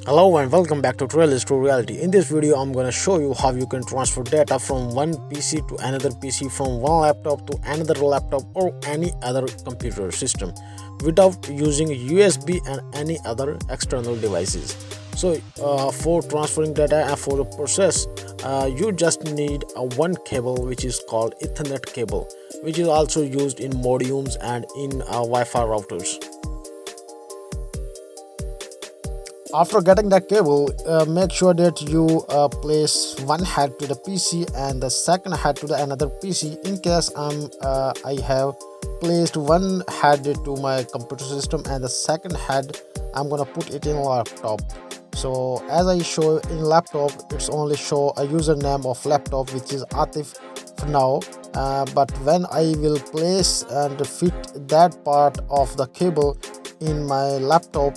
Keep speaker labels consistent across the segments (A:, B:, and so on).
A: Hello and welcome back to TrailersToReality. In this video, I'm gonna show you how you can transfer data from one PC to another PC, from one laptop to another laptop or any other computer system without using USB and any other external devices. So for transferring data and for the process, you just need a one cable which is called Ethernet cable, which is also used in modems and in Wi-Fi routers. After getting that cable, make sure that you place one head to the PC and the second head to the another PC. In case I have placed one head to my computer system and the second head I'm gonna put it in laptop. So as I show in laptop, it's only show a username of laptop which is Atif for now, but when I will place and fit that part of the cable in my laptop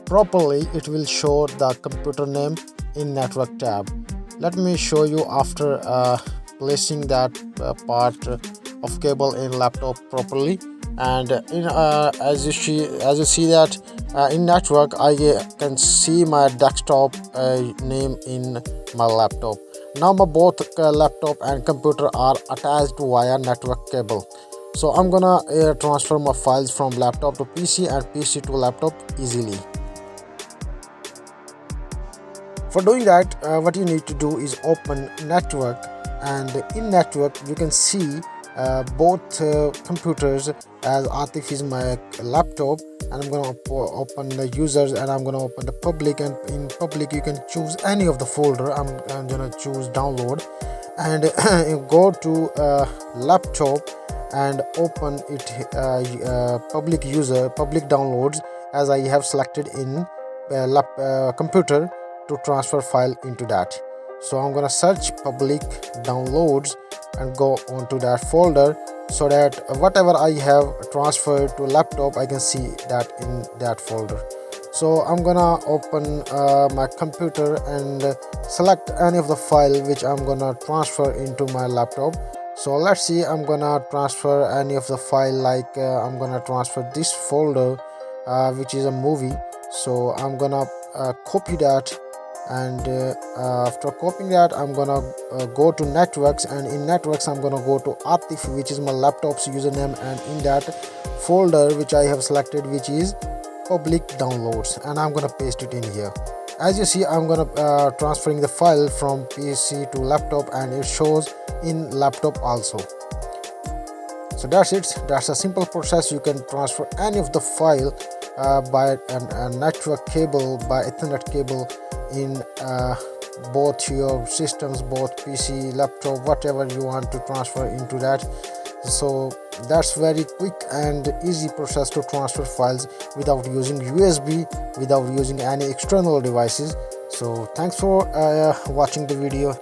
A: properly, it will show the computer name in network tab. Let me show you after placing that part of cable in laptop properly. And in as you see that in network, I can see my desktop name in my laptop. Now my both laptop and computer are attached via network cable. So I'm gonna transfer my files from laptop to PC and PC to laptop easily. For doing that, what you need to do is open network, and in network you can see both computers. As Atif is my laptop, and I'm going to open the users, and I'm going to open the public, and in public you can choose any of the folder. I'm going to choose download, and go to laptop and open it public downloads, as I have selected in computer to transfer file into that. So I'm gonna search public downloads and go onto that folder, so that whatever I have transferred to laptop, I can see that in that folder. So I'm gonna open my computer and select any of the file which I'm gonna transfer into my laptop. So let's see, I'm gonna transfer any of the file, like I'm gonna transfer this folder which is a movie. So I'm gonna copy that, and after copying that, I'm gonna go to networks, and in networks I'm gonna go to Atif, which is my laptop's username, and in that folder which I have selected, which is public downloads, and I'm gonna paste it in here. As you see, I'm gonna transferring the file from PC to laptop, and it shows in laptop also. So that's it. That's a simple process. You can transfer any of the file by a network cable, by Ethernet cable, in both your systems, both PC, laptop, whatever you want to transfer into that. So that's very quick and easy process to transfer files without using USB, without using any external devices. So thanks for watching the video.